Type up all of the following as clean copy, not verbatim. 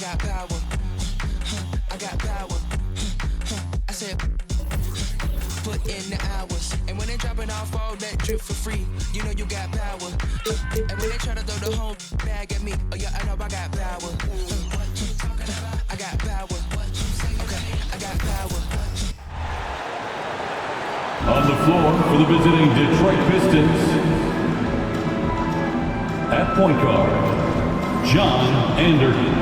got power. I got power. I said, put in the hours. And when they dropping off all that drip for free, you know you got power. And when they try to throw the whole bag at me, oh yeah, I know I got power. I got power. Okay, I got power. On the floor for the visiting Detroit Pistons, at point guard, John Anderson.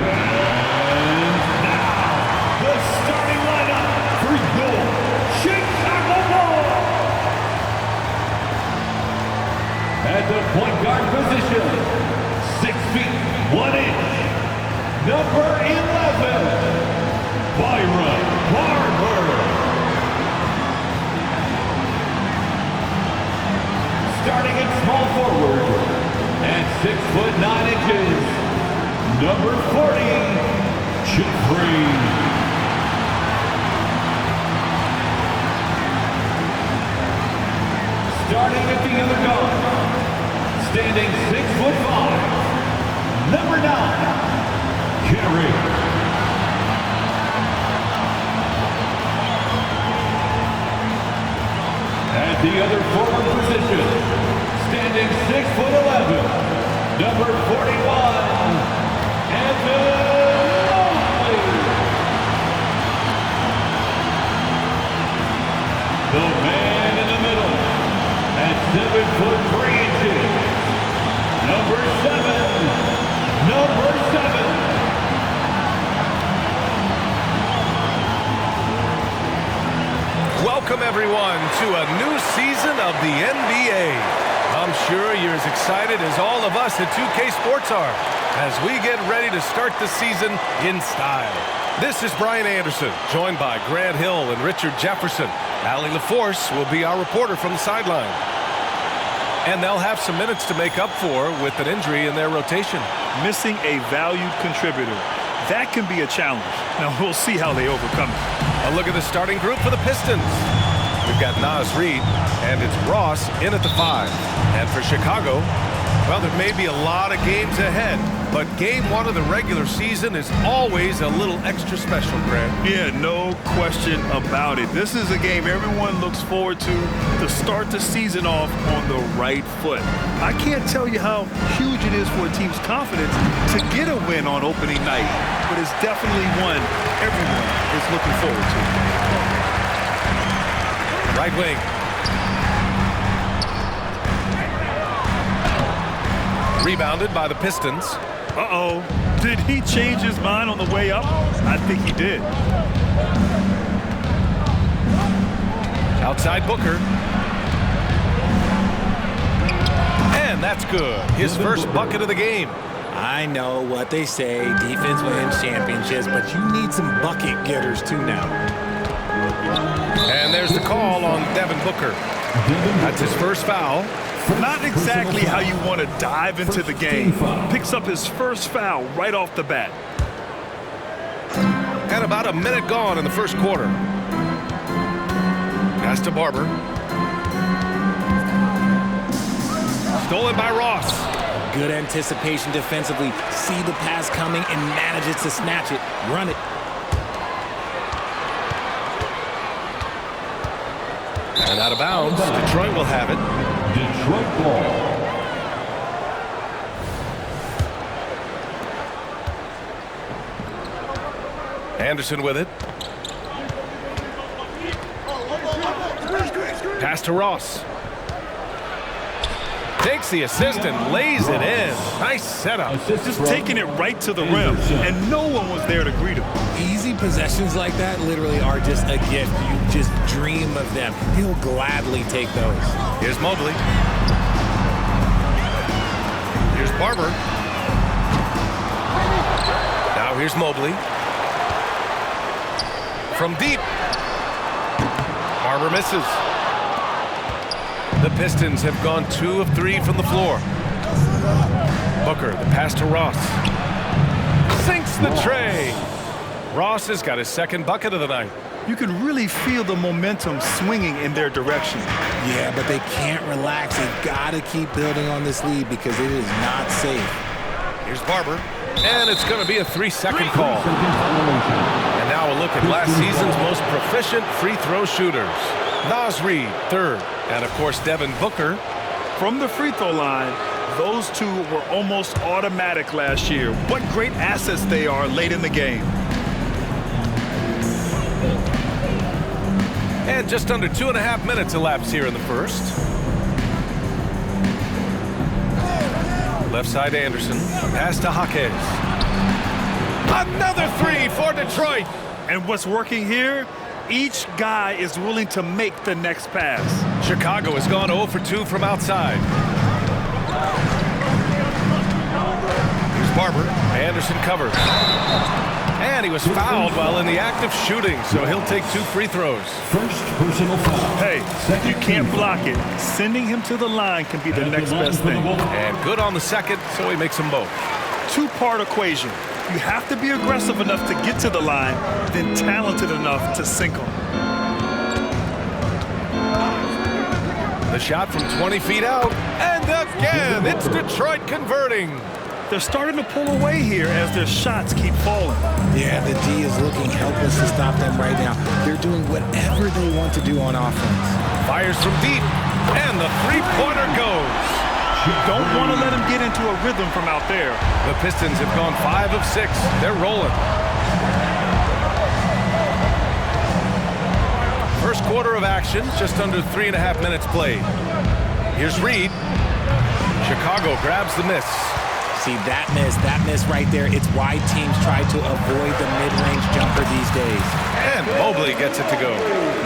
And now, the starting lineup for your Chicago Bulls. At the point guard position, 6 feet, 1 inch, number 11, Byron Barber. Starting at small forward, at 6 foot 9 inches, number 40, Jeffrey. Starting at the other guard, standing 6 foot 5, number 9, Gary. At the other forward position, standing 6 foot 11, number 41, Evan Mobley. The man in the middle, at 7 foot 3 inches, number 7. Welcome everyone to a new season of the NBA. I'm sure you're as excited as all of us at 2K Sports are as we get ready to start the season in style. This is Brian Anderson, joined by Grant Hill and Richard Jefferson. Allie LaForce will be our reporter from the sideline. And they'll have some minutes to make up for with an injury in their rotation. Missing a valued contributor. That can be a challenge. Now we'll see how they overcome it. A look at the starting group for the Pistons. We've got Naz Reid, and it's Ross in at the 5. And for Chicago, well, there may be a lot of games ahead, but game 1 of the regular season is always a little extra special, Grant. Yeah, no question about it. This is a game everyone looks forward to start the season off on the right foot. I can't tell you how huge it is for a team's confidence to get a win on opening night, but it's definitely one everyone is looking forward to. Right wing. Rebounded by the Pistons. Uh-oh. Did he change his mind on the way up? I think he did. Outside Booker. And that's good. His first bucket of the game. I know what they say, defense wins championships, but you need some bucket getters too now. And there's the call on Devin Booker. That's his first foul. Not exactly how you want to dive into the game. Picks up his first foul right off the bat. And about a minute gone in the first quarter. Pass to Barber. Stolen by Ross. Good anticipation defensively. See the pass coming and manages to snatch it. Run it. And out of bounds. Detroit will have it. Detroit ball. Anderson with it. Pass to Ross. Takes the assist and lays it in. Nice setup. Just taking it right to the rim, and no one was there to greet him. Easy possessions like that literally are just a gift. You just dream of them. He'll gladly take those. Here's Mobley. Here's Barber. Now here's Mobley. From deep. Barber misses. The Pistons have gone 2 of 3 from the floor. Booker, the pass to Ross. Sinks the tray. Ross has got his second bucket of the night. You can really feel the momentum swinging in their direction. Yeah, but they can't relax. They've got to keep building on this lead because it is not safe. Here's Barber. And it's going to be a 3-second call. And now a look at last season's most proficient free throw shooters. Naz Reid, third. And, of course, Devin Booker. From the free throw line, those two were almost automatic last year. What great assets they are late in the game. And just under 2.5 minutes elapsed here in the first. Left side Anderson. Pass to Jaquez. Another three for Detroit. And what's working here? Each guy is willing to make the next pass. Chicago has gone 0 for 2 from outside. Here's Barber. Anderson covers. And he was fouled while in the act of shooting, so he'll take 2 free throws. First personal foul. Hey, you can't block it. Sending him to the line can be the next best thing. And good on the second, so he makes them both. Two-part equation. You have to be aggressive enough to get to the line, then talented enough to sink them. The shot from 20 feet out, and again, it's Detroit converting. They're starting to pull away here as their shots keep falling. Yeah, the D is looking helpless to stop them right now. They're doing whatever they want to do on offense. Fires from deep, and the three-pointer goes. You don't want to let them get into a rhythm from out there. The Pistons have gone 5 of 6. They're rolling. First quarter of action, just under 3.5 minutes played. Here's Reid. Chicago grabs the miss. See, that miss right there, it's why teams try to avoid the mid-range jumper these days. And Mobley gets it to go.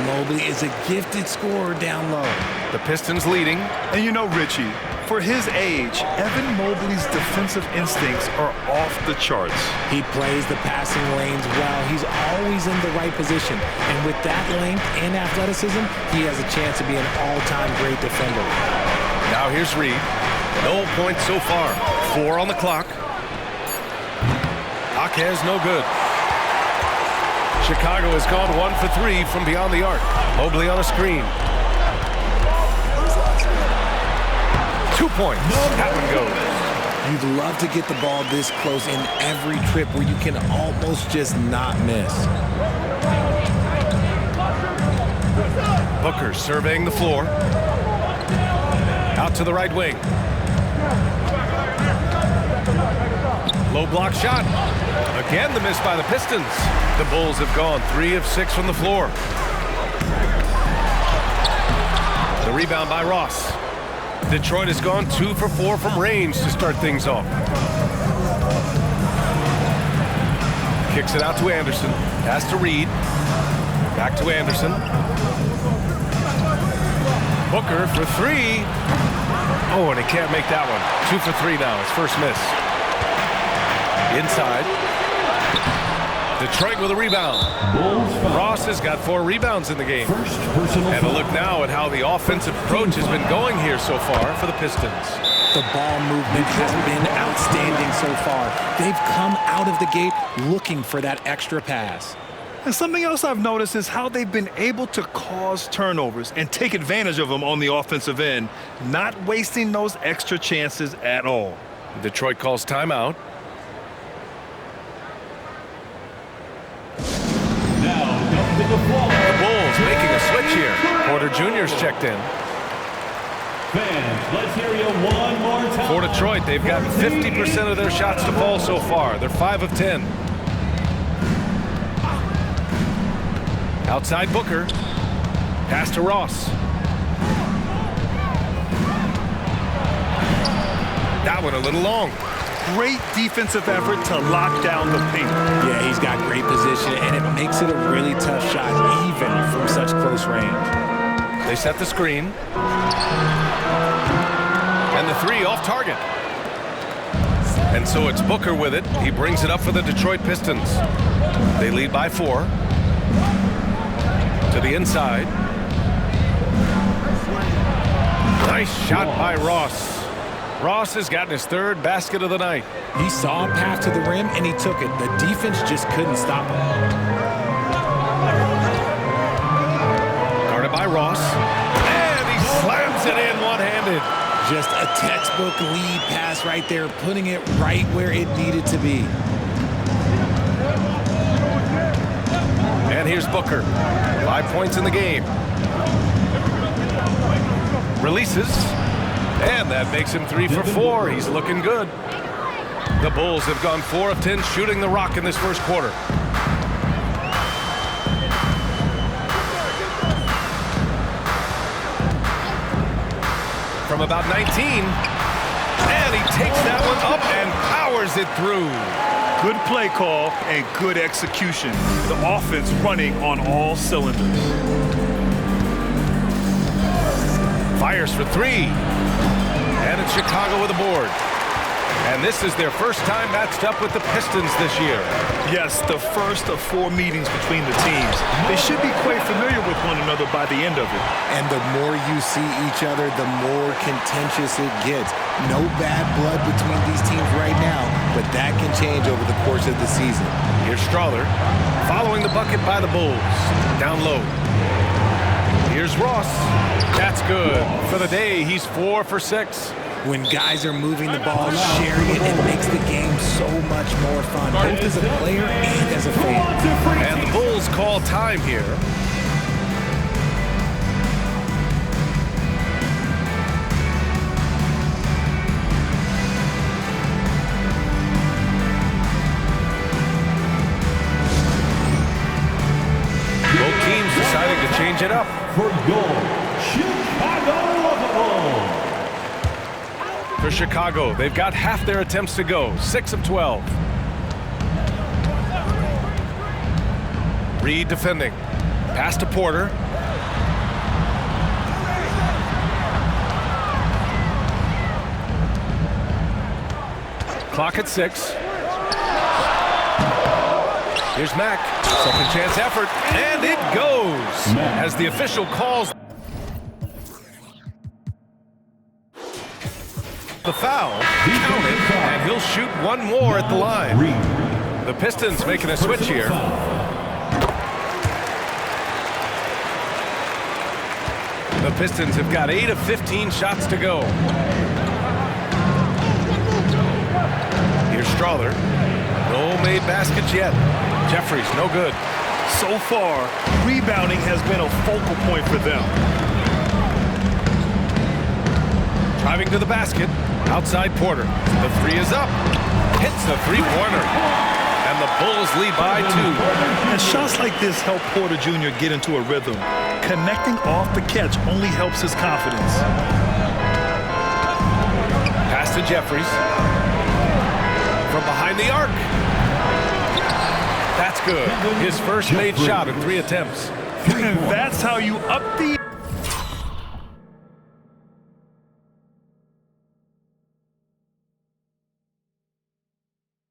Mobley is a gifted scorer down low. The Pistons leading. And you know, Richie, for his age, Evan Mobley's defensive instincts are off the charts. He plays the passing lanes well. He's always in the right position. And with that length and athleticism, he has a chance to be an all-time great defender. Now here's Reid. No points so far. 4 on the clock. Jaquez no good. Chicago has gone 1 for 3 from beyond the arc. Mobley on a screen. 2 points. That one goes. You'd love to get the ball this close in every trip where you can almost just not miss. Booker surveying the floor. Out to the right wing. Low block shot. Again, the miss by the Pistons. The Bulls have gone 3 of 6 from the floor. The rebound by Ross. Detroit has gone 2 for 4 from range to start things off. Kicks it out to Anderson. Pass to Reid. Back to Anderson. Booker for 3. Oh, and he can't make that one. 2 for 3 now, his first miss. Inside. Detroit with a rebound. Ross has got 4 rebounds in the game. And a look now at how the offensive approach has been going here so far for the Pistons. The ball movement has been outstanding so far. They've come out of the gate looking for that extra pass. And something else I've noticed is how they've been able to cause turnovers and take advantage of them on the offensive end, not wasting those extra chances at all. Detroit calls timeout. Now, The Bulls making a switch here. Porter Jr.'s checked in. fans, let's hear you one more time. For Detroit, they've gotten 50% of their shots to fall so far. They're 5 of 10. Outside Booker. Pass to Ross. That one a little long. Great defensive effort to lock down the paint. Yeah, he's got great position, and it makes it a really tough shot, even from such close range. They set the screen. And the 3 off target. And so it's Booker with it. He brings it up for the Detroit Pistons. They lead by 4. To the inside. Nice shot by Ross. Ross has gotten his 3rd basket of the night. He saw a path to the rim, and he took it. The defense just couldn't stop him. Guarded by Ross. And he slams it in one-handed. Just a textbook lead pass right there, putting it right where it needed to be. And here's Booker. 5 points in the game. Releases. And that makes him 3 for 4. He's looking good. The Bulls have gone 4 of 10 shooting the rock in this first quarter. From about 19. And he takes that one up and powers it through. Good play call and good execution. The offense running on all cylinders. Fires for 3. And it's Chicago with a board. And this is their first time matched up with the Pistons this year. Yes, the first of 4 meetings between the teams. They should be quite familiar with one another by the end of it. And the more you see each other, the more contentious it gets. No bad blood between these teams right now, but that can change over the course of the season. Here's Strawther following the bucket by the Bulls. Down low. Here's Ross. That's good. For the day, he's 4 for 6. When guys are moving the ball, sharing it makes the game so much more fun, both as a player and as a fan. And the Bulls call time here. Both teams deciding to change it up. For goal, Chicago Bulls. For Chicago, they've got half their attempts to go, 6 of 12. Reed defending. Pass to Porter. Clock at 6. Here's Mack. Second chance effort, and it goes as the official calls the foul, count it, and he'll shoot one more at the line. The Pistons making a switch here. The Pistons have got 8 of 15 shots to go. Here's Strawther. No made baskets yet. Jeffries, no good. So far, rebounding has been a focal point for them. Driving to the basket. Outside Porter. The 3 is up. Hits the 3-pointer. And the Bulls lead by 2. And shots like this help Porter Jr. get into a rhythm. Connecting off the catch only helps his confidence. Pass to Jeffries. From behind the arc. That's good. His first made shot in 3 attempts. And that's how you up the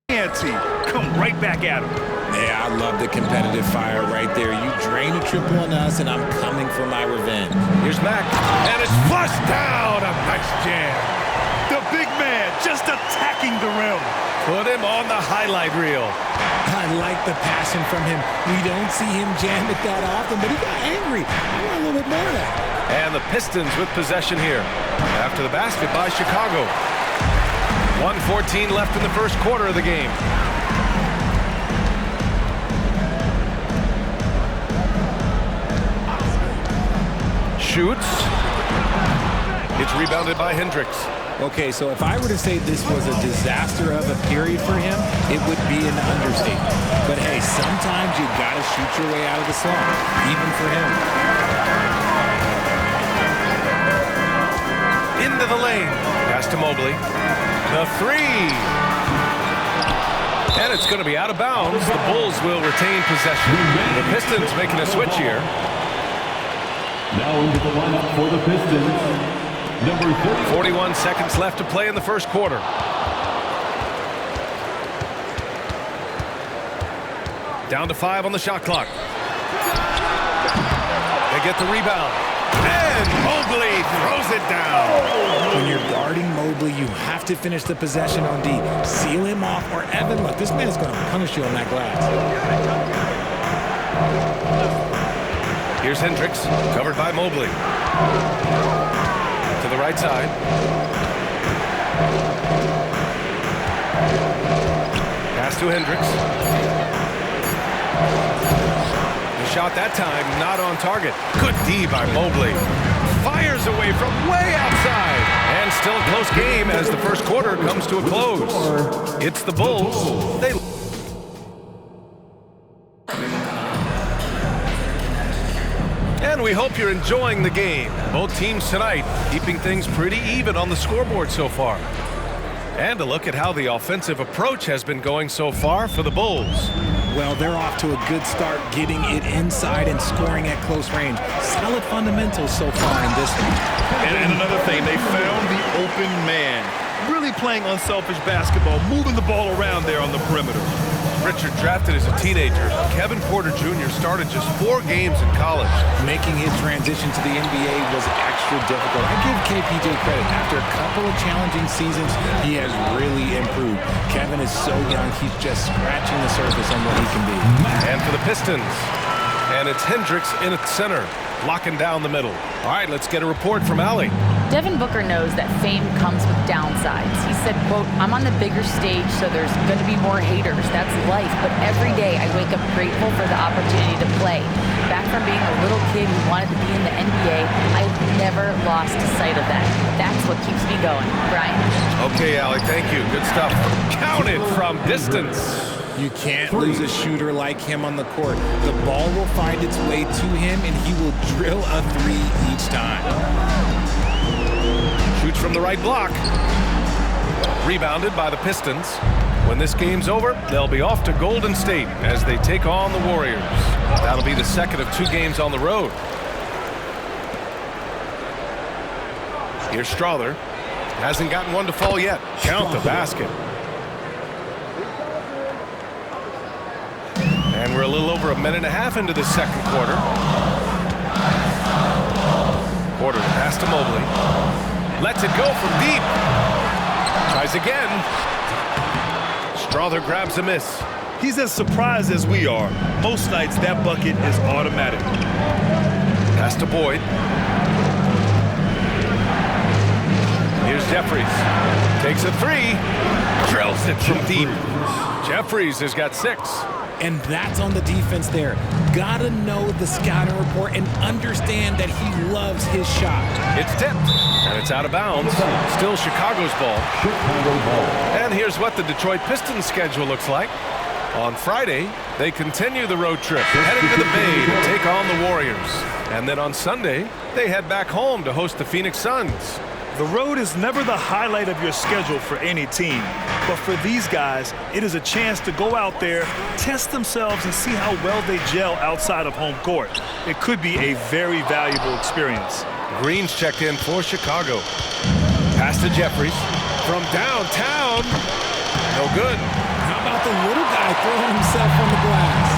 ante. Come right back at him. Yeah, I love the competitive fire right there. You drain a triple on us, and I'm coming for my revenge. Here's Mack. And it's flushed down. A nice jam. The big man just attacking the rim. Put him on the highlight reel. I like the passion from him. We don't see him jam it that often, but he got angry. I want a little bit more of that. And the Pistons with possession here. After the basket by Chicago. 1:14 left in the first quarter of the game. Shoots. It's rebounded by Hendricks. Okay, so if I were to say this was a disaster of a period for him, it would be an understatement. But hey, sometimes you gotta shoot your way out of the slump, even for him. Into the lane. Pass to Mobley. The 3. And it's going to be out of bounds. The Bulls will retain possession. The Pistons making a switch here. Now into the lineup for the Pistons. Number 30. 41 seconds left to play in the first quarter. Down to 5 on the shot clock. They get the rebound. And Mobley throws it down. When you're guarding Mobley, you have to finish the possession on D. Seal him off, or Evan, look, this man is going to punish you on that glass. Here's Hendricks, covered by Mobley. To the right side. Pass to Hendricks. The shot that time not on target. Good D by Mobley. Fires away from way outside. And still a close game as the first quarter comes to a close. It's the Bulls. And we hope you're enjoying the game. Both teams tonight keeping things pretty even on the scoreboard so far. And a look at how the offensive approach has been going so far for the Bulls. Well, they're off to a good start getting it inside and scoring at close range. Solid fundamentals so far in this one. And another thing, they found the open man. Really playing unselfish basketball, moving the ball around there on the perimeter. Richard drafted as a teenager. Kevin Porter Jr. started just 4 games in college. Making his transition to the NBA was extra difficult. I give KPJ credit. After a couple of challenging seasons, he has really improved. Kevin is so young, he's just scratching the surface on what he can be. And for the Pistons, and it's Hendricks in at center, locking down the middle. All right, let's get a report from Allie. Devin Booker knows that fame comes with downsides. He said, quote, "I'm on the bigger stage, so there's going to be more haters. That's life. But every day I wake up grateful for the opportunity to play. Back from being a little kid who wanted to be in the NBA, I've never lost sight of that. That's what keeps me going." Brian? Okay, Allie, thank you. Good stuff. Counted from distance. You can't lose a shooter like him on the court. The ball will find its way to him, and he will drill a 3 each time. Shoots from the right block. Rebounded by the Pistons. When this game's over, they'll be off to Golden State as they take on the Warriors. That'll be the second of 2 games on the road. Here's Strawther. Hasn't gotten one to fall yet. Count the basket. And we're a little over a minute and a half into the second quarter. Porter pass to Mobley. Lets it go from deep. Tries again. Strawther grabs a miss. He's as surprised as we are. Most nights, that bucket is automatic. Pass to Boyd. Here's Jeffries. Takes a 3. Drills it from deep. Jeffries has got 6. And that's on the defense there. Gotta know the scouting report and understand that he loves his shot. It's tipped, and it's out of bounds. Still Chicago's ball. And here's what the Detroit Pistons schedule looks like. On Friday, they continue the road trip, heading to the Bay to take on the Warriors. And then on Sunday, they head back home to host the Phoenix Suns. The road is never the highlight of your schedule for any team. But for these guys, it is a chance to go out there, test themselves, and see how well they gel outside of home court. It could be a very valuable experience. Green's checked in for Chicago. Pass to Jeffries. From downtown. No good. How about the little guy throwing himself on the glass?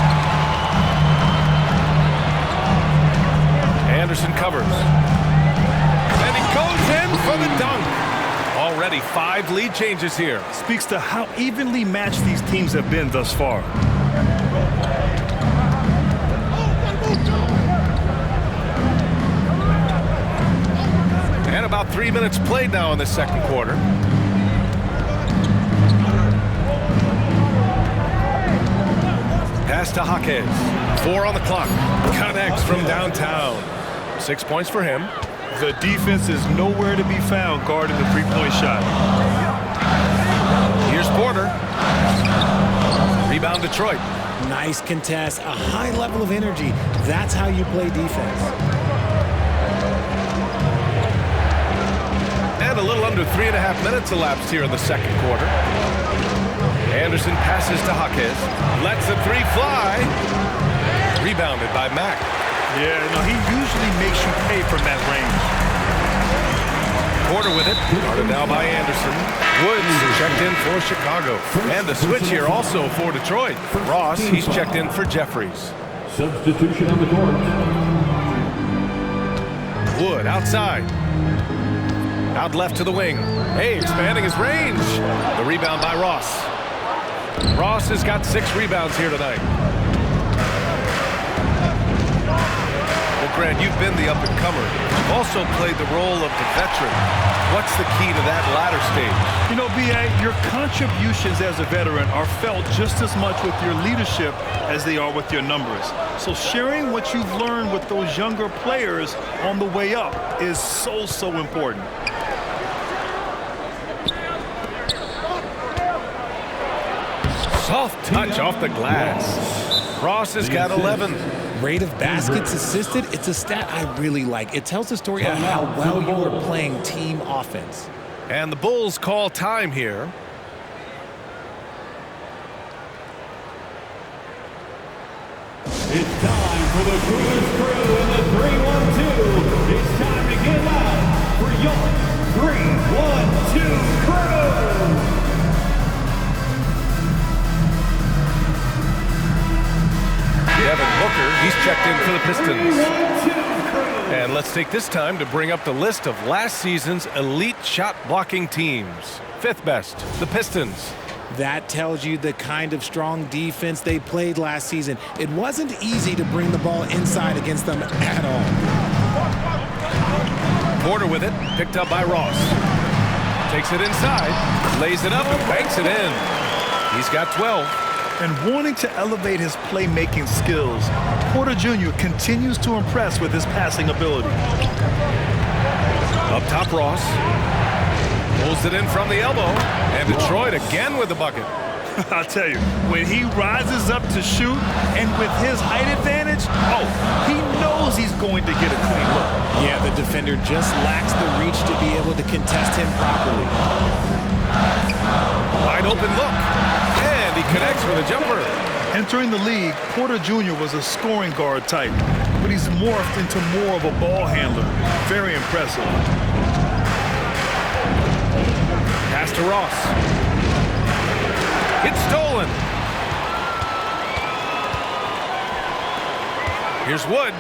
Anderson covers. And he goes in for the dunk. Already 5 lead changes here. Speaks to how evenly matched these teams have been thus far. And about 3 minutes played now in the second quarter. Pass to Jaquez. 4 on the clock. Connects from downtown. 6 points for him. The defense is nowhere to be found guarding the three-point shot. Here's Porter. Rebound Detroit. Nice contest, a high level of energy. That's how you play defense. And a little under 3.5 minutes elapsed here in the second quarter. Anderson passes to Jaquez. Lets the 3 fly. Rebounded by Mack. Yeah, no, he usually makes you pay from that range. Porter with it. Guarded now by Anderson. Woods checked in for Chicago. And the switch here also for Detroit. Ross, he's checked in for Jeffries. Substitution on the court. Wood outside. Out left to the wing. Hey, expanding his range. The rebound by Ross. Ross has got 6 rebounds here tonight. Grant, you've been the up-and-comer. You've also played the role of the veteran. What's the key to that latter stage? You know, B.A., your contributions as a veteran are felt just as much with your leadership as they are with your numbers. So sharing what you've learned with those younger players on the way up is so important. Soft touch off the glass. Ross has got 11. Rate of baskets assisted, it's a stat I really like. It tells the story of how well you are playing team offense. And the Bulls call time here. It's time for the Cougars crew in the 3-1-2. It's time to get loud for your 3-1-2 crew. Devin Booker, he's checked in for the Pistons. And let's take this time to bring up the list of last season's elite shot blocking teams. Fifth best, the Pistons. That tells you the kind of strong defense they played last season. It wasn't easy to bring the ball inside against them at all. Porter with it, picked up by Ross. Takes it inside, lays it up and banks it in. He's got 12. And wanting to elevate his playmaking skills, Porter Jr. continues to impress with his passing ability. Up top, Ross. Pulls it in from the elbow. And Detroit again with the bucket. I'll tell you, when he rises up to shoot, and with his height advantage, he knows he's going to get a clean look. Yeah, the defender just lacks the reach to be able to contest him properly. Wide open look. And he connects with a jumper. Entering the league, Porter Jr. was a scoring guard type, but he's morphed into more of a ball handler. Very impressive. Pass to Ross. It's stolen. Here's Wood.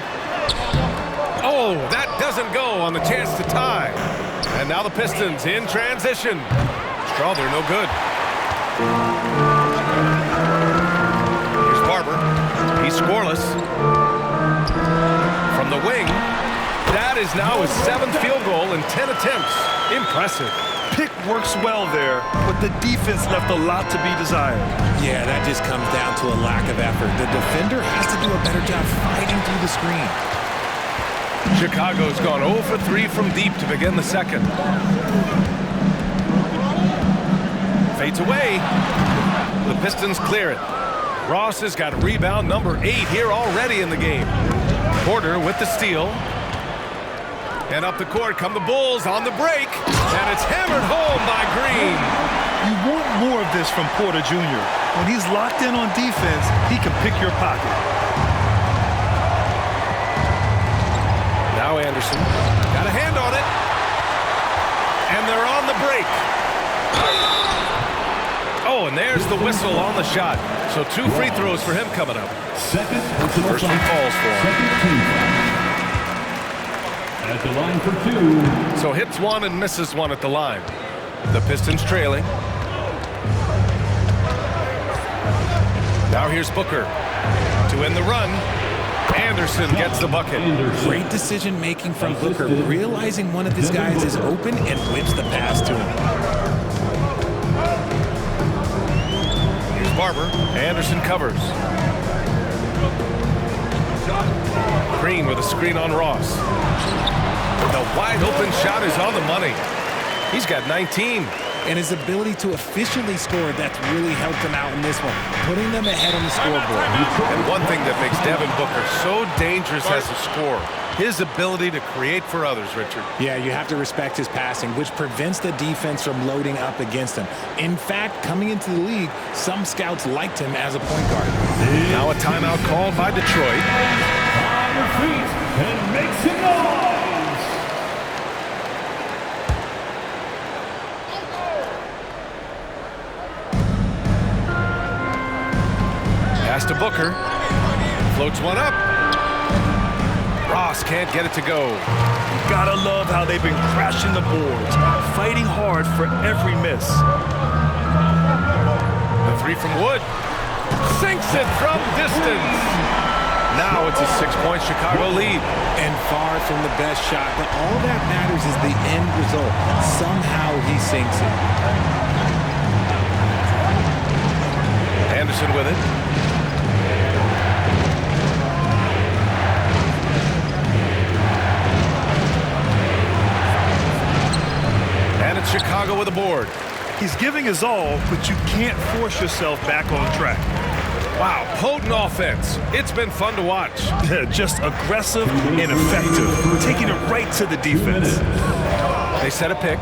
Oh, that doesn't go on the chance to tie. And now the Pistons in transition. Strawther, no good. Here's Barber. He's scoreless. From the wing. That is now his 7th field goal in 10 attempts. Impressive. Pick works well there, but the defense left a lot to be desired. Yeah, that just comes down to a lack of effort. The defender has to do a better job fighting through the screen. Chicago's gone 0 for 3 from deep to begin the second. Fades away. The Pistons clear it. Ross has got rebound number 8 here already in the game. Porter with the steal. And up the court come the Bulls on the break. And it's hammered home by Green. You want more of this from Porter Jr. When he's locked in on defense, he can pick your pocket. Now Anderson got a hand on it. And they're on the break. Oh, and there's the whistle on the shot. So 2 free throws for him coming up. First one falls for him. At the line for 2. So hits 1 and misses 1 at the line. The Pistons trailing. Now here's Booker to end the run. Anderson gets the bucket. Great decision making from Booker, realizing one of his guys is open and whips the pass to him. Here's Barber. Anderson covers. Green with a screen on Ross. The wide open shot is on the money. He's got 19. And his ability to efficiently score, that's really helped him out in this one, putting them ahead on the scoreboard. And one thing that makes Devin Booker so dangerous as a scorer, his ability to create for others, Richard. Yeah, you have to respect his passing, which prevents the defense from loading up against him. In fact, coming into the league, some scouts liked him as a point guard. Now a timeout called by Detroit. On your feet and make some noise. Pass to Booker. Floats one up. Ross can't get it to go. Gotta love how they've been crashing the boards, fighting hard for every miss. The 3 from Wood. Sinks it from distance. Now it's a 6-point Chicago lead. And far from the best shot, but all that matters is the end result. Somehow he sinks it. Anderson with it. And it's Chicago with a board. He's giving his all, but you can't force yourself back on track. Wow, potent offense. It's been fun to watch. Just aggressive and effective, taking it right to the defense. They set a pick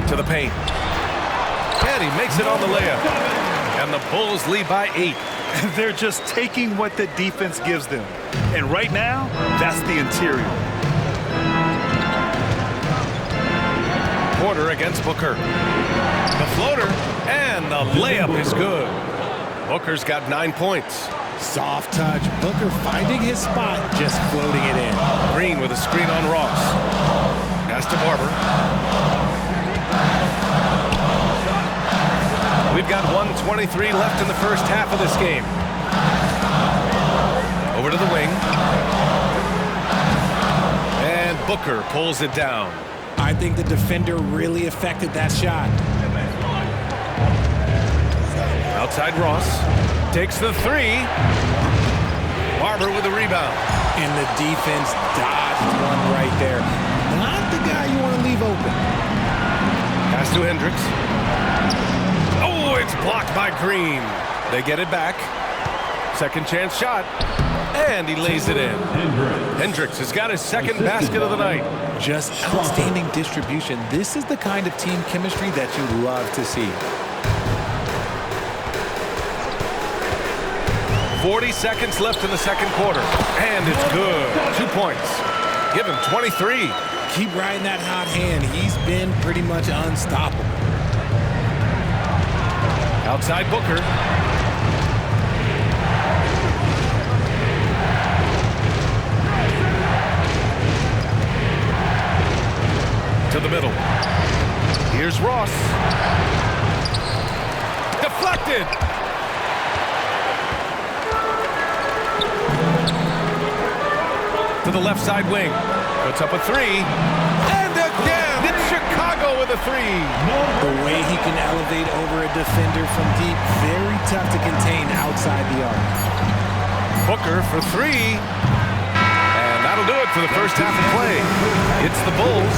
to the paint. And he makes it on the layup. And the Bulls lead by 8. They're just taking what the defense gives them. And right now, that's the interior. Porter against Booker. The floater, and the layup is good. Booker's got 9 points. Soft touch. Booker finding his spot, just floating it in. Green with a screen on Ross. Pass to Barber. We've got 1:23 left in the first half of this game. Over to the wing. And Booker pulls it down. I think the defender really affected that shot. Outside Ross. Takes the 3. Barber with the rebound. And the defense dodged one right there. Not the guy you want to leave open. Pass to Hendricks. Oh, it's blocked by Green. They get it back. Second chance shot. And he lays it in. Hendricks has got his second basket of the night. Just outstanding distribution. This is the kind of team chemistry that you love to see. 40 seconds left in the second quarter. And it's good. 2 points. Give him 23. Keep riding that hot hand. He's been pretty much unstoppable. Outside Booker. To the middle. Here's Ross. Deflected. To the left side wing. Puts up a 3. And again, it's Chicago with a 3. The way he can elevate over a defender from deep, very tough to contain outside the arc. Booker for 3. And that'll do it for the first half of play. It's the Bulls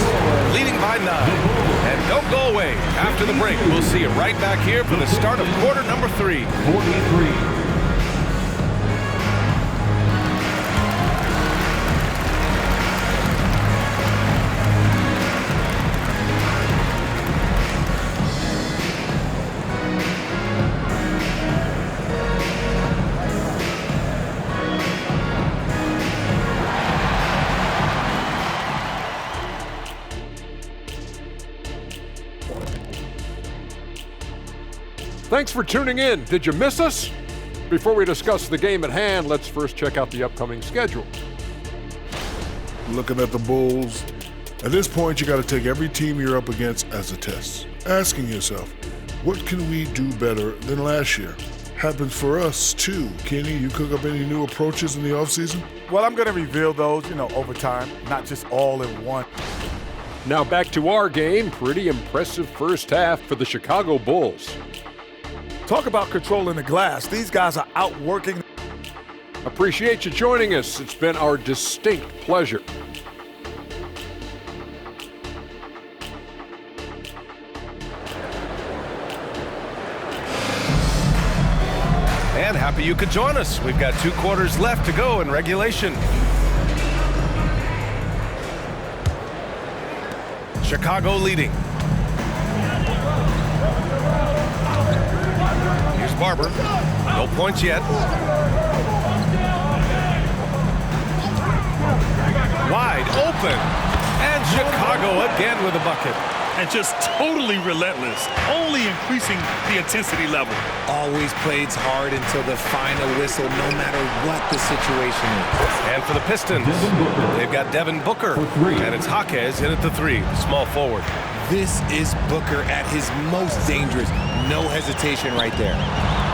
leading by 9. And don't go away. After the break, we'll see you right back here for the start of quarter number 3. 43. Thanks for tuning in. Did you miss us? Before we discuss the game at hand, let's first check out the upcoming schedule. Looking at the Bulls, at this point you got to take every team you're up against as a test. Asking yourself, what can we do better than last year? Happens for us too. Kenny, you cook up any new approaches in the offseason? Well, I'm going to reveal those, over time, not just all in one. Now back to our game. Pretty impressive first half for the Chicago Bulls. Talk about controlling the glass. These guys are outworking. Appreciate you joining us. It's been our distinct pleasure. And happy you could join us. We've got 2 quarters left to go in regulation. Chicago leading. Here's Barber. No points yet. Wide open. And Chicago again with a bucket. And just totally relentless, only increasing the intensity level. Always plays hard until the final whistle, no matter what the situation is. And for the Pistons, they've got Devin Booker. And it's Jaquez in at the 3, small forward. This is Booker at his most dangerous. No hesitation right there.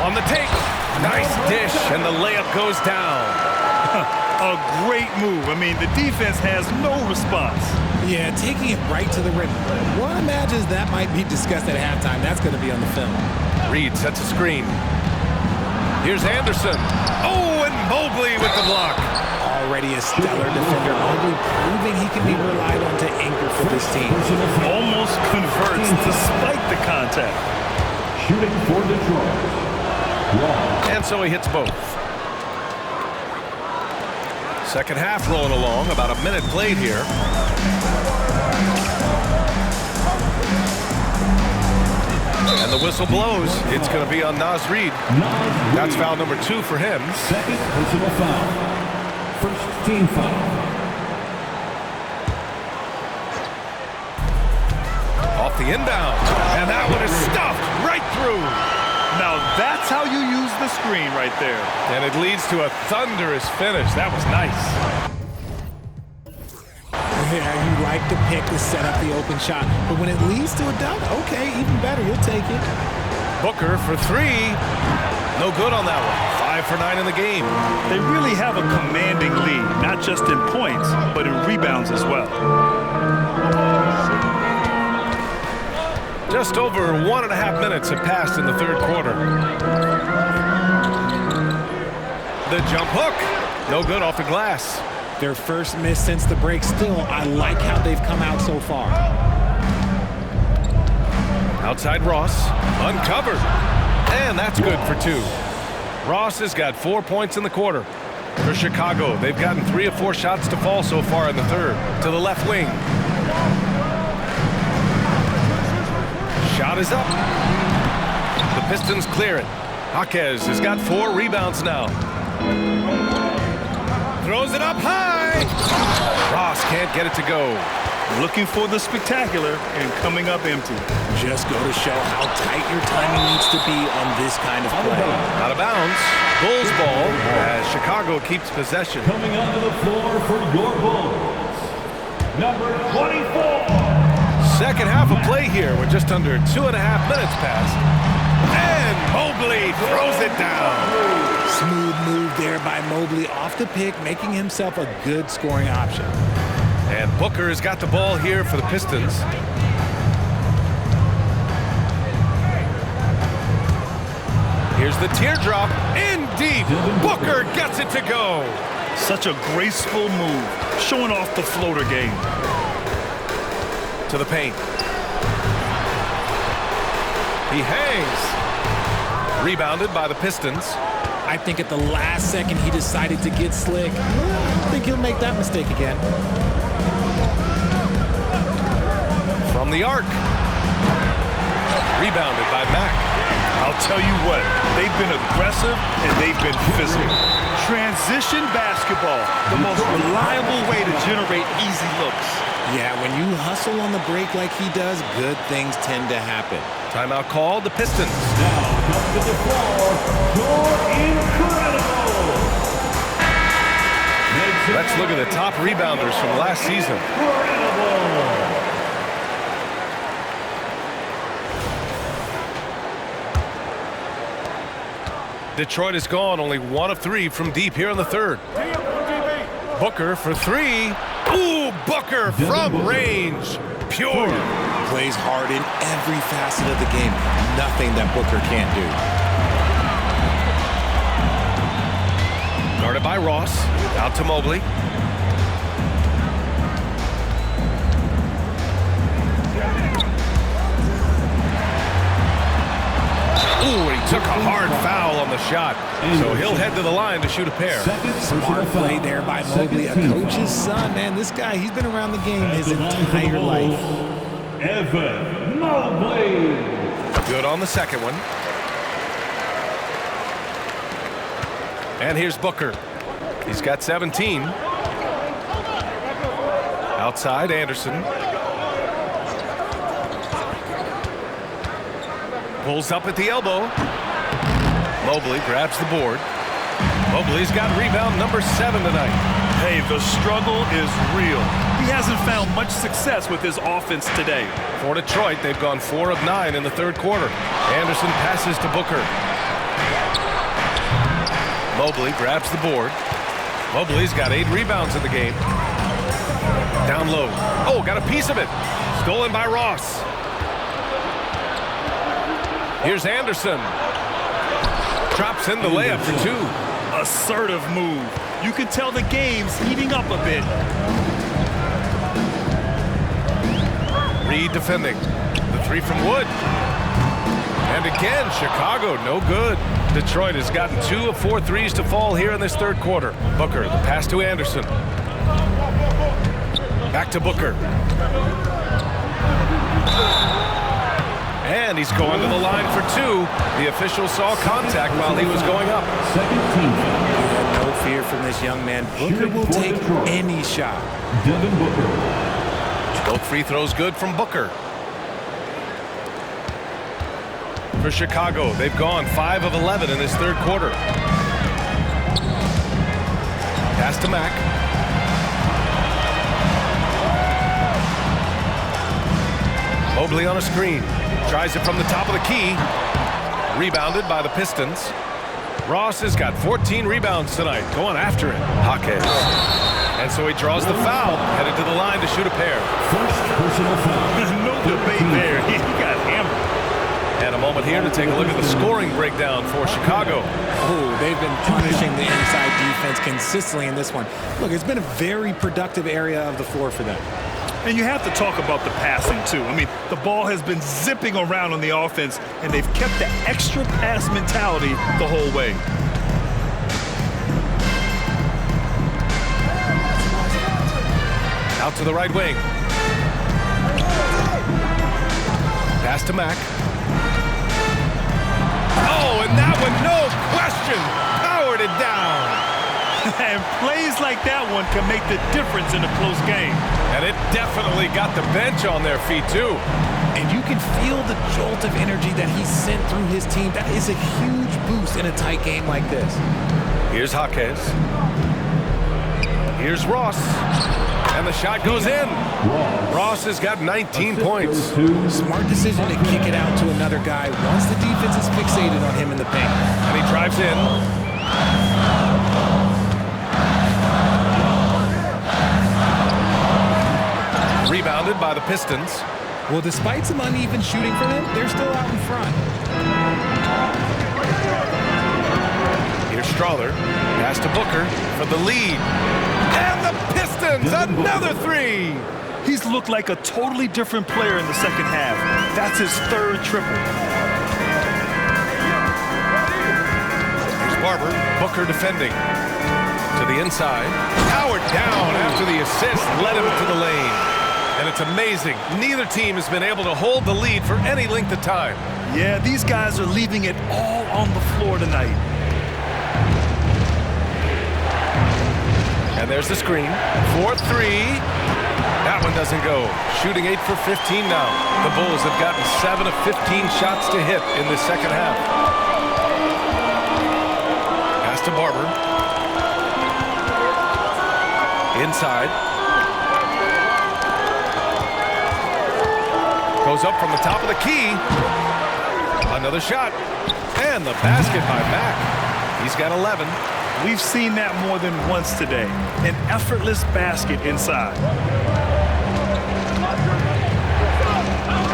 On the take. Nice dish, and the layup goes down. A great move. I mean, the defense has no response. Yeah, taking it right to the rim. One imagines that might be discussed at halftime. That's going to be on the film. Reed sets a screen. Here's Anderson. Oh, and Mobley with the block. Already a stellar defender. Mobley proving he can be relied on to anchor for this team. Almost converts despite the contact. Shooting for Detroit. And so he hits both. Second half rolling along, about a minute played here. And the whistle blows. It's going to be on Naz Reid. That's foul number 2 for him. Second personal foul. First team foul. Off the inbound. And that one is stuffed right through. Now that's how you use the screen right there. And it leads to a thunderous finish. That was nice. Yeah, you like to pick to set up the open shot, but when it leads to a dunk, okay, even better, you'll take it. Booker for 3. No good on that one. 5 for 9 in the game. They really have a commanding lead, not just in points, but in rebounds as well. Just over 1.5 minutes have passed in the third quarter. The jump hook. No good off the glass. Their first miss since the break. Still, I like how they've come out so far. Outside Ross. Uncovered. And that's good for 2. Ross has got 4 points in the quarter. For Chicago, they've gotten 3 of 4 shots to fall so far in the third. To the left wing. Shot is up. The Pistons clear it. Jaquez has got 4 rebounds now. Throws it up high. Ross can't get it to go. Looking for the spectacular and coming up empty. Just go to show how tight your timing needs to be on this kind of play. Out of bounds. Bulls ball as Chicago keeps possession. Coming onto the floor for your Bulls, number 24. Second half of play here with just under 2.5 minutes passed. And Mobley throws it down. Smooth move there by Mobley off the pick, making himself a good scoring option. And Booker has got the ball here for the Pistons. Here's the teardrop. In deep. Booker gets it to go. Such a graceful move, showing off the floater game. To the paint. He hangs. Rebounded by the Pistons. I think at the last second he decided to get slick. I don't think he'll make that mistake again. From the arc. Rebounded by Mack. I'll tell you what, they've been aggressive and they've been physical. Transition basketball, the most reliable way to generate easy looks. Yeah, when you hustle on the break like he does, good things tend to happen. Timeout called, the Pistons. Now come to the floor, you're incredible. Let's look at the top rebounders from last season. Incredible. Detroit is gone, only 1 of 3 from deep here in the third. Booker for 3. Ooh, Booker from range. Pure. Plays hard in every facet of the game. Nothing that Booker can't do. Guarded by Ross. Out to Mobley. Ooh, and he took a hard foul on the shot. So he'll head to the line to shoot a pair. Smart play there by Mobley, a coach's son. Man, this guy, he's been around the game his entire life. Evan Mobley. Good on the second one. And here's Booker. He's got 17. Outside, Anderson. Pulls up at the elbow. Mobley grabs the board. Mobley's got rebound number 7 tonight. Hey, the struggle is real. He hasn't found much success with his offense today. For Detroit, they've gone 4 of 9 in the third quarter. Anderson passes to Booker. Mobley grabs the board. Mobley's got 8 rebounds in the game. Down low. Oh, got a piece of it. Stolen by Ross. Here's Anderson. Drops in the layup for 2. Assertive move. You can tell the game's heating up a bit. Reed defending. The 3 from Wood. And again, Chicago, no good. Detroit has gotten 2 of 4 threes to fall here in this third quarter. Booker, the pass to Anderson. Back to Booker. And he's going to the line for 2. The official saw contact while he was going up. Second team. No fear from this young man. Booker will take any shot. Devin Booker. Both free throws good from Booker. For Chicago, they've gone 5 of 11 in this third quarter. Pass to Mack. Mobley on a screen. Tries it from the top of the key. Rebounded by the Pistons. Ross has got 14 rebounds tonight. Going after it. Jaquez. And so he draws the foul. Headed to the line to shoot a pair. First personal foul. There's no debate there. He got hammered. And a moment here to take a look at the scoring breakdown for Chicago. Oh, they've been punishing the inside defense consistently in this one. Look, it's been a very productive area of the floor for them. And you have to talk about the passing, too. I mean, the ball has been zipping around on the offense, and they've kept the extra pass mentality the whole way. Out to the right wing. Pass to Mack. Oh, and that one, no question, powered it down. And plays like that one can make the difference in a close game. And it definitely got the bench on their feet, too. And you can feel the jolt of energy that he sent through his team. That is a huge boost in a tight game like this. Here's Jaquez. Here's Ross. And the shot goes in. Ross has got 19 points. Smart decision to kick it out to another guy once the defense is fixated on him in the paint. And he drives in. Rebounded by the Pistons. Well, despite some uneven shooting from him, they're still out in front. Here's Strawther. Pass to Booker for the lead. And the Pistons, another 3. He's looked like a totally different player in the second half. That's his 3rd triple. Here's Barber. Booker defending. To the inside. Howard down after the assist. Led him to the lane. And it's amazing. Neither team has been able to hold the lead for any length of time. Yeah, these guys are leaving it all on the floor tonight. And there's the screen. 4-3. That one doesn't go. Shooting 8 for 15 now. The Bulls have gotten 7 of 15 shots to hit in the second half. Pass to Barber. Inside. Goes up from the top of the key. Another shot. And the basket by Mack. He's got 11. We've seen that more than once today. An effortless basket inside.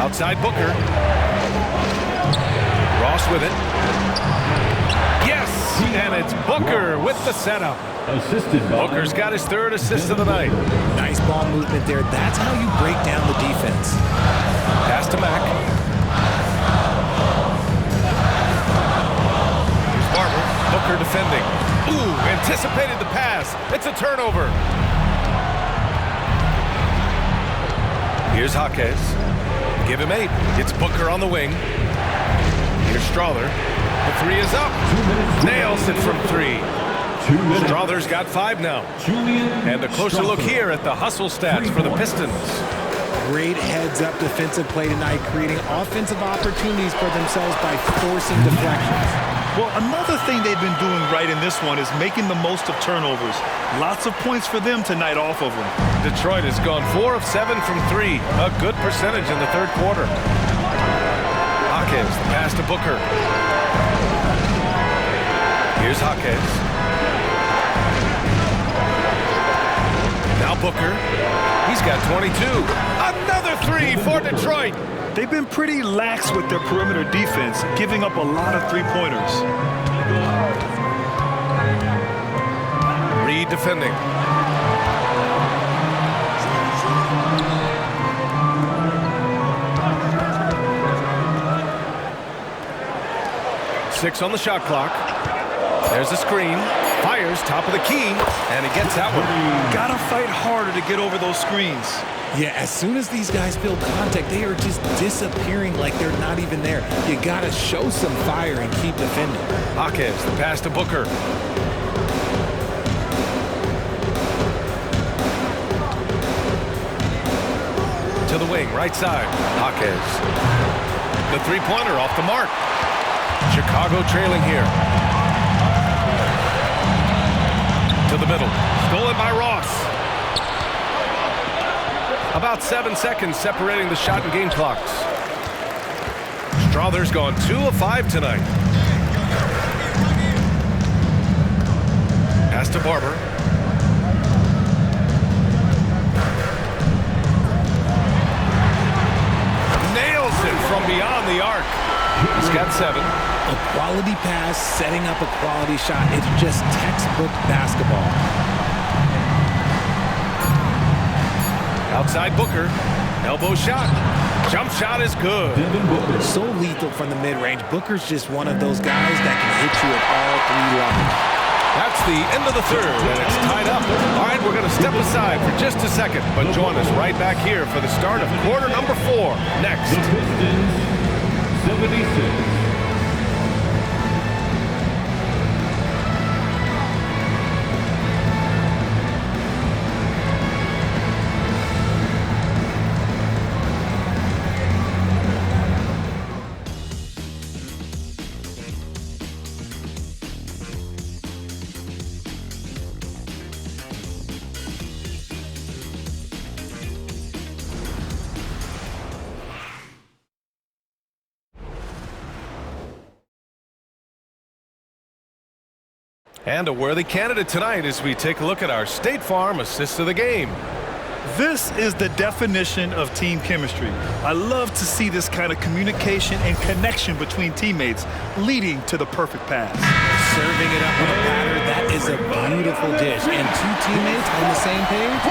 Outside Booker. Ross with it. Yes! And it's Booker with the setup. Assisted by Booker's got his 3rd assist of the night. Nice ball movement there. That's how you break down the defense. Pass to Mack. Here's Barber. Booker defending. Ooh, anticipated the pass. It's a turnover. Here's Jaquez. Give him 8. It's Booker on the wing. Here's Strawther. The 3 is up. Nails it from 3. Strawther's got 5 now. And a closer look here at the hustle stats for the Pistons. Great heads-up defensive play tonight, creating offensive opportunities for themselves by forcing deflections. Well, another thing they've been doing right in this one is making the most of turnovers. Lots of points for them tonight off of them. Detroit has gone 4 of 7 from 3. A good percentage in the third quarter. Jaquez, the pass to Booker. Here's Jaquez. Booker. He's got 22. Another three for Detroit. They've been pretty lax with their perimeter defense, giving up a lot of three-pointers. Reed defending. Six on the shot clock. There's the screen. Fires top of the key, and he gets that one. Gotta fight harder to get over those screens. Yeah, as soon as these guys feel contact, they are just disappearing like they're not even there. You gotta show some fire and keep defending. Hawkins, the pass to Booker. To the wing, right side. Hawkins. The three-pointer off the mark. Chicago trailing here. To the middle. Stolen by Ross. About 7 seconds separating the shot and game clocks. Strother's gone 2 of 5 tonight. Pass to Barber. Nails it from beyond the arc. He's got 7. A quality pass, setting up a quality shot. It's just textbook basketball. Outside Booker. Elbow shot. Jump shot is good. So lethal from the mid-range. Booker's just one of those guys that can hit you at all 3 levels. That's the end of the third, and it's tied up. All right, we're going to step aside for just a second, but join us right back here for the start of quarter number 4 next. The Pistons, 76. And a worthy candidate tonight as we take a look at our State Farm assist of the game. This is the definition of team chemistry. I love to see this kind of communication and connection between teammates leading to the perfect pass. Serving it up with a batter, that is a beautiful dish. And 2 teammates on the same page.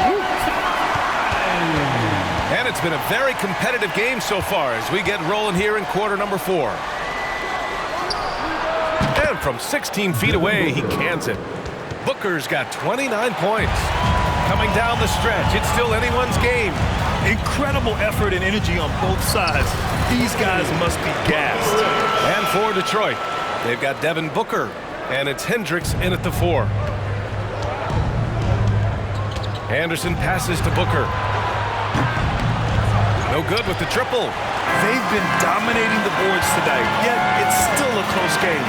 And it's been a very competitive game so far as we get rolling here in quarter number 4. And from 16 feet away, he cans it. Booker's got 29 points. Coming down the stretch, it's still anyone's game. Incredible effort and energy on both sides. These guys must be gassed. And for Detroit, they've got Devin Booker, and it's Hendricks in at the 4. Anderson passes to Booker. No good with the triple. They've been dominating the boards tonight, yet it's still a close game.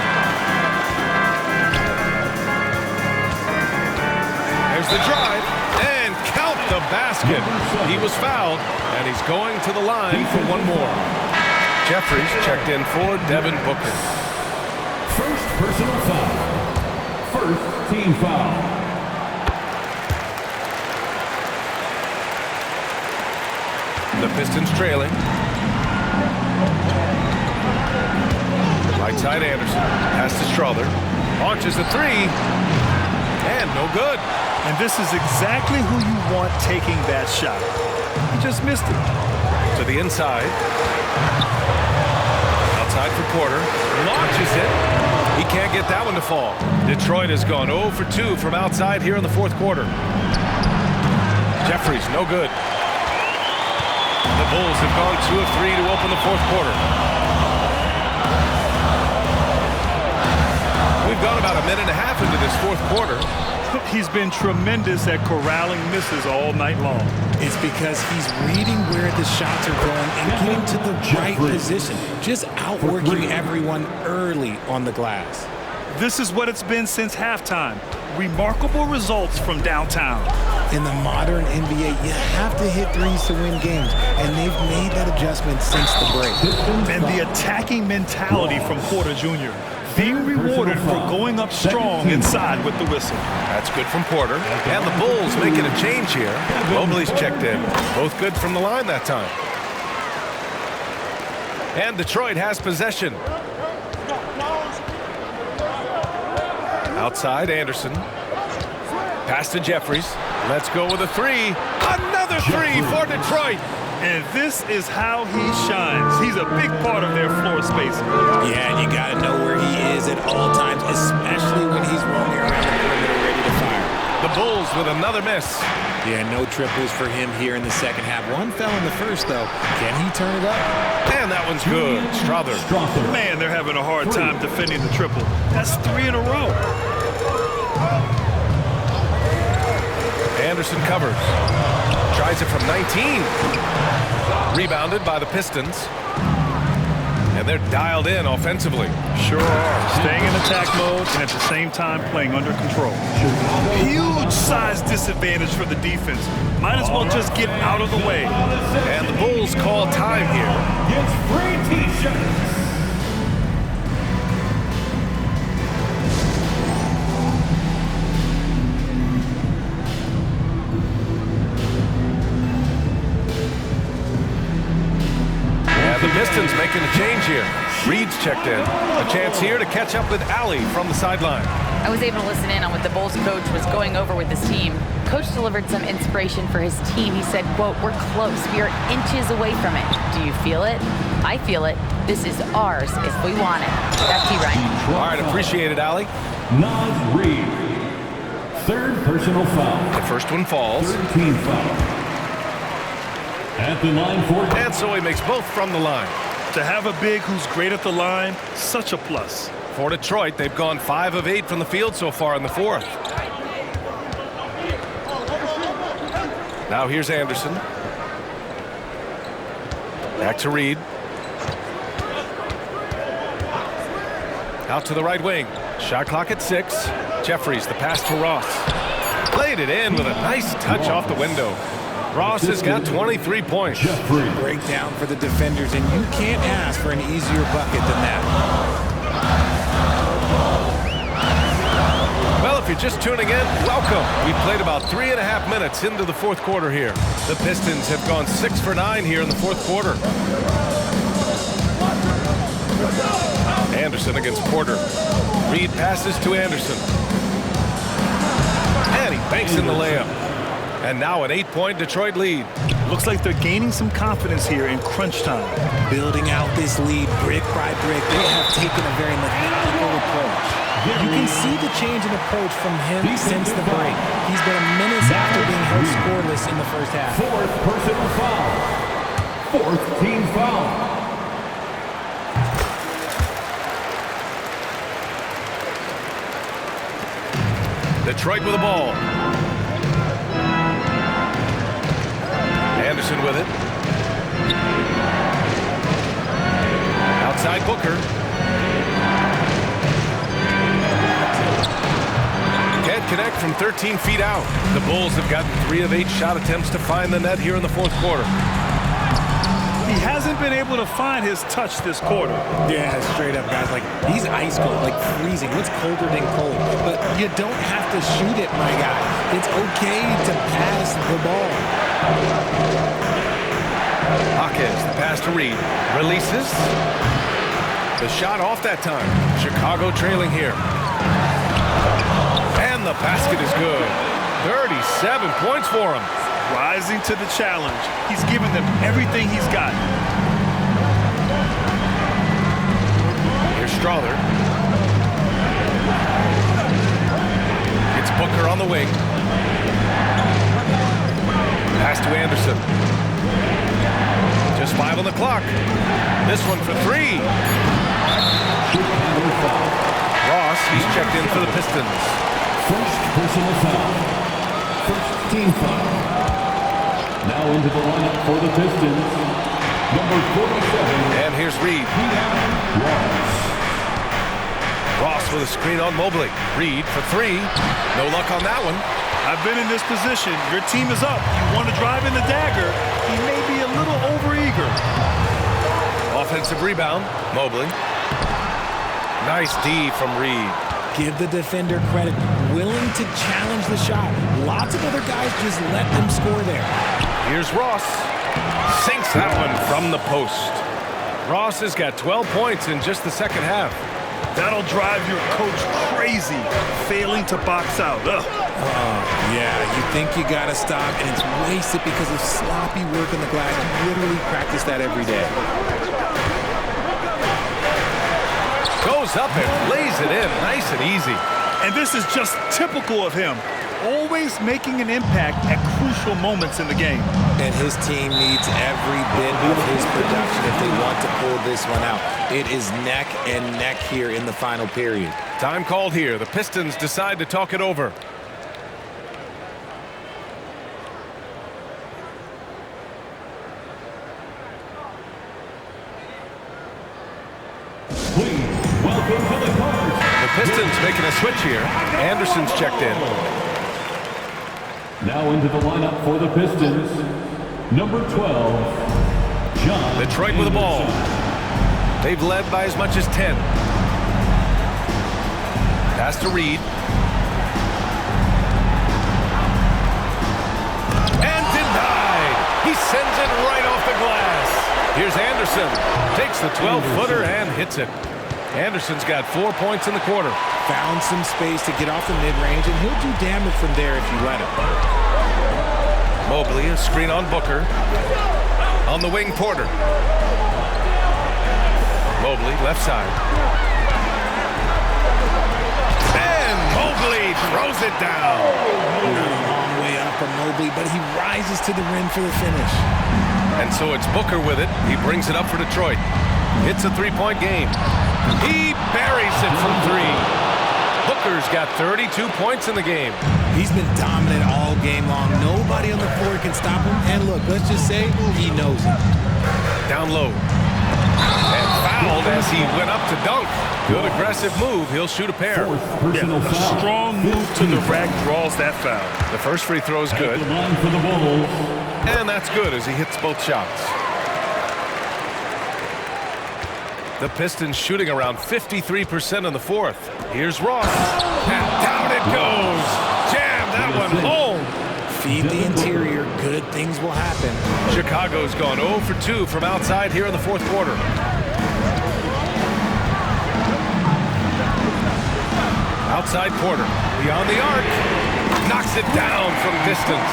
There's the drive, and count the basket. He was fouled, and he's going to the line for one more. Jeffries checked in for Devin Booker. First personal foul. First team foul. The Pistons trailing. Right side Anderson. Pass to Strother. Launches the 3. And no good. And this is exactly who you want taking that shot. He just missed it. To the inside. Outside for Porter. Launches it. He can't get that one to fall. Detroit has gone 0 for 2 from outside here in the 4th quarter. Jeffries, no good. The Bulls have gone 2 of 3 to open the 4th quarter. We've gone about a minute and a half into this 4th quarter. He's been tremendous at corralling misses all night long. It's because he's reading where the shots are going and getting to the right position. Just outworking everyone early on the glass. This is what it's been since halftime. Remarkable results from downtown. In the modern NBA, you have to hit threes to win games, and they've made that adjustment since the break. And the attacking mentality from Porter Jr. being rewarded for going up strong inside with the whistle. That's good from Porter. And the Bulls making a change here. Mobley's checked in. Both good from the line that time. And Detroit has possession. Outside, Anderson. Pass to Jeffries. Let's go with a three. Another three for Detroit. And this is how he shines. He's a big part of their floor space. Yeah, and you got to know where he is at all times, especially when he's roaming around the perimeter ready to fire. The Bulls with another miss. Yeah, no triples for him here in the second half. One fell in the first, though. Can he turn it up? And that one's good. Strother. Man, they're having a hard time defending the triple. That's 3 in a row. Anderson covers. Tries it from 19. Rebounded by the Pistons. And they're dialed in offensively. Sure are. Staying in attack mode and at the same time playing under control. Huge size disadvantage for the defense. Might as well just get out of the way. And the Bulls call time here. It's free T-shirts. The Pistons making a change here. Reed's checked in. A chance here to catch up with Allie from the sideline. I was able to listen in on what the Bulls coach was going over with his team. Coach delivered some inspiration for his team. He said, quote, "We're close. We are inches away from it. Do you feel it? I feel it. This is ours if we want it." Back to you, Ryan. All right, appreciate it, Allie. Naz Reid. Third personal foul. The first one falls. 13 foul. At the line for... And so he makes both from the line. To have a big who's great at the line, such a plus. For Detroit, they've gone 5 of 8 from the field so far in the fourth. Now here's Anderson. Back to Reed. Out to the right wing. Shot clock at 6. Jeffries, the pass to Ross. Played it in with a nice touch off the window. Ross has got 23 points. Breakdown for the defenders, and you can't ask for an easier bucket than that. Well, if you're just tuning in, welcome. We played about 3.5 minutes into the fourth quarter here. The Pistons have gone 6 for 9 here in the fourth quarter. Anderson against Porter. Reed passes to Anderson. And he banks in the layup. And now an 8-point Detroit lead. Looks like they're gaining some confidence here in crunch time. Building out this lead brick by brick. They have taken a very methodical approach. You can see the change in approach from him since the break. He's been a menace after being held scoreless in the first half. Fourth personal foul. Fourth team foul. Detroit with the ball. Anderson with it. Outside Booker. Can't connect from 13 feet out. The Bulls have gotten 3 of 8 shot attempts to find the net here in the fourth quarter. He hasn't been able to find his touch this quarter. Yeah, straight up, guys. Like, he's ice cold, like freezing. What's colder than cold? But you don't have to shoot it, my guy. It's okay to pass the ball. Hawkins, the pass to Reed. Releases. The shot off that time. Chicago trailing here. And the basket is good. 37 points for him. Rising to the challenge. He's given them everything he's got. Here's Strother. It's Booker on the wing. Pass to Anderson. Just 5 on the clock. This one for 3. Ross, he's checked in for the Pistons. First personal foul. First team foul. Now into the lineup for the Pistons, number 47. And here's Reed. Ross with a screen on Mobley. Reed for 3. No luck on that one. I've been in this position. Your team is up. You want to drive in the dagger. He may be a little overeager. Offensive rebound. Mobley. Nice D from Reed. Give the defender credit. Willing to challenge the shot. Lots of other guys just let them score there. Here's Ross. Sinks that one from the post. Ross has got 12 points in just the second half. That'll drive your coach crazy, failing to box out. Ugh. Yeah, you think you gotta stop, and it's wasted because of sloppy work in the glass. You literally practice that every day. Goes up and lays it in, nice and easy. And this is just typical of him. Always making an impact at crucial moments in the game. And his team needs every bit of his production if they want to pull this one out. It is neck and neck here in the final period. Time called here. The Pistons decide to talk it over. Please welcome to the court. The Pistons making a switch here. Anderson's checked in. Now into the lineup for the Pistons, number 12, John Detroit with the ball. They've led by as much as 10. Pass to Reed. And denied. He sends it right off the glass. Here's Anderson. Takes the 12-footer and hits it. Anderson's got 4 points in the quarter. Found some space to get off the mid-range, and he'll do damage from there if you let him. Mobley, a screen on Booker. On the wing, Porter. Mobley, left side. And Mobley throws it down. Not a long way up from Mobley, but he rises to the rim for the finish. And so it's Booker with it. He brings it up for Detroit. It's a three-point game. He buries it from three. Booker's got 32 points in the game. He's been dominant all game long. Nobody on the floor can stop him. And look, let's just say he knows it. Down low. And fouled as he went up to dunk. Good aggressive move. He'll shoot a pair. Yeah, a strong move to the rack draws that foul. The first free throw is good. At the line for the Bulls. And that's good as he hits both shots. The Pistons shooting around 53% in the fourth. Here's Ross. And down it goes. Jam that one home. Feed the interior. Good things will happen. Chicago's gone 0 for 2 from outside here in the fourth quarter. Outside Porter. Beyond the arc. Knocks it down from distance.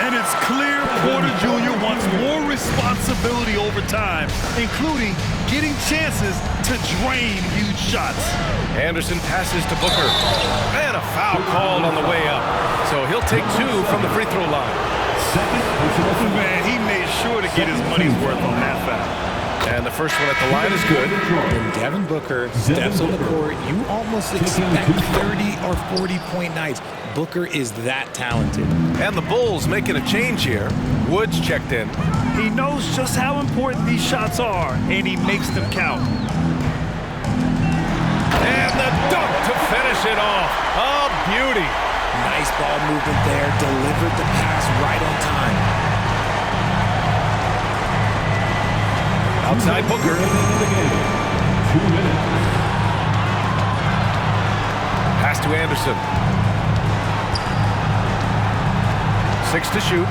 And it's clear Porter Jr. wants more responsibility over time, including getting chances to drain huge shots. Anderson passes to Booker. And a foul called on the way up. So he'll take 2 from the free throw line. Man, he made sure to get his money's worth on that foul. And the first one at the line is good. When Devin Booker steps on the court, you almost expect 30 or 40-point nights. Booker is that talented. And the Bulls making a change here. Woods checked in. He knows just how important these shots are, and he makes them count. And the dunk to finish it off. A beauty. Nice ball movement there. Delivered the pass right on time. Outside Booker. 2 minutes. Pass to Anderson. 6 to shoot.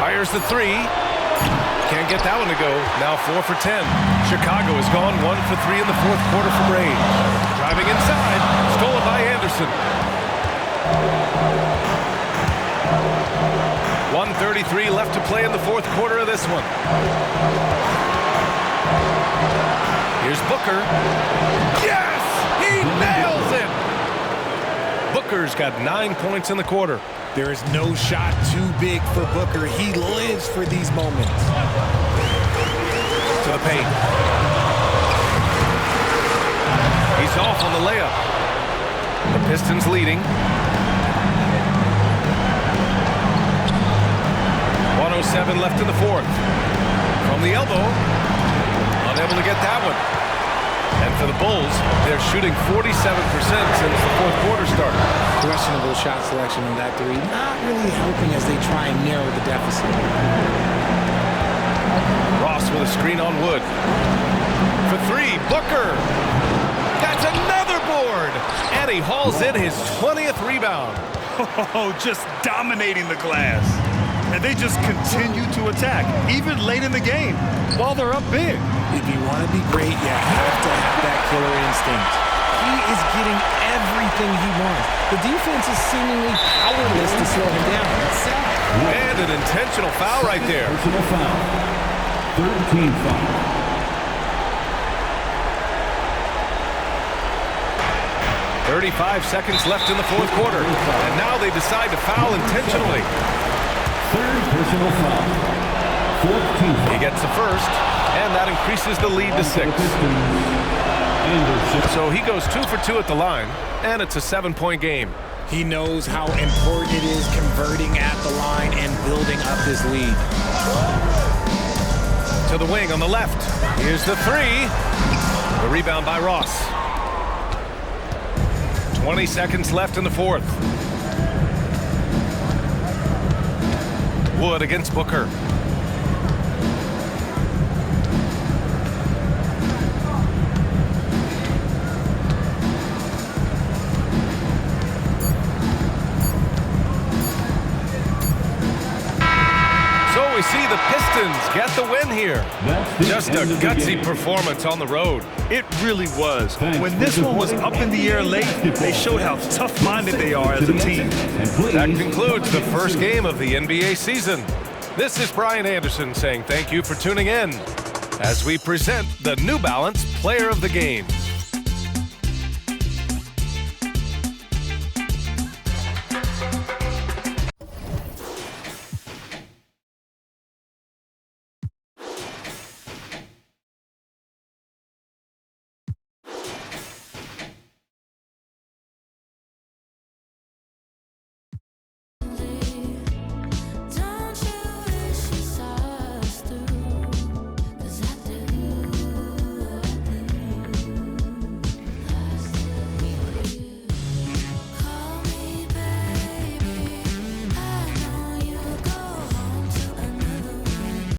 Fires the 3. Can't get that one to go. Now 4 for 10. Chicago has gone 1 for 3 in the fourth quarter from range. Driving inside. Stolen by Anderson. 1:33 left to play in the fourth quarter of this one. Here's Booker. Yes! He nails it! Booker's got 9 points in the quarter. There is no shot too big for Booker. He lives for these moments. To the paint. He's off on the layup. The Pistons leading. 1:07 left in the fourth. From the elbow. Unable to get that one. And for the Bulls, they're shooting 47% since the fourth quarter started. Questionable shot selection on that 3. Not really helping as they try and narrow the deficit. Ross with a screen on Wood. For three, Booker. That's another board. And he hauls in his 20th rebound. Oh, just dominating the glass. And they just continue to attack, even late in the game, while they're up big. If you want to be great, you have to have that killer instinct. He is getting everything he wants. The defense is seemingly powerless to slow him down. It's sad. And an intentional foul right there. Personal foul. 13 foul. 35 seconds left in the fourth quarter. And now they decide to foul intentionally. Third personal foul. 14 foul. He gets the first, and that increases the lead to 6. So he goes 2 for 2 at the line, and it's a 7-point game. He knows how important it is converting at the line and building up his lead. To the wing on the left. Here's the three. The rebound by Ross. 20 seconds left in the fourth. Wood against Booker. So we see the Pistons get the win here. Just a gutsy performance on the road. It really was. When this one was up in the air late, they showed how tough-minded they are as a team. That concludes the first game of the NBA season. This is Brian Anderson saying thank you for tuning in as we present the New Balance Player of the Game.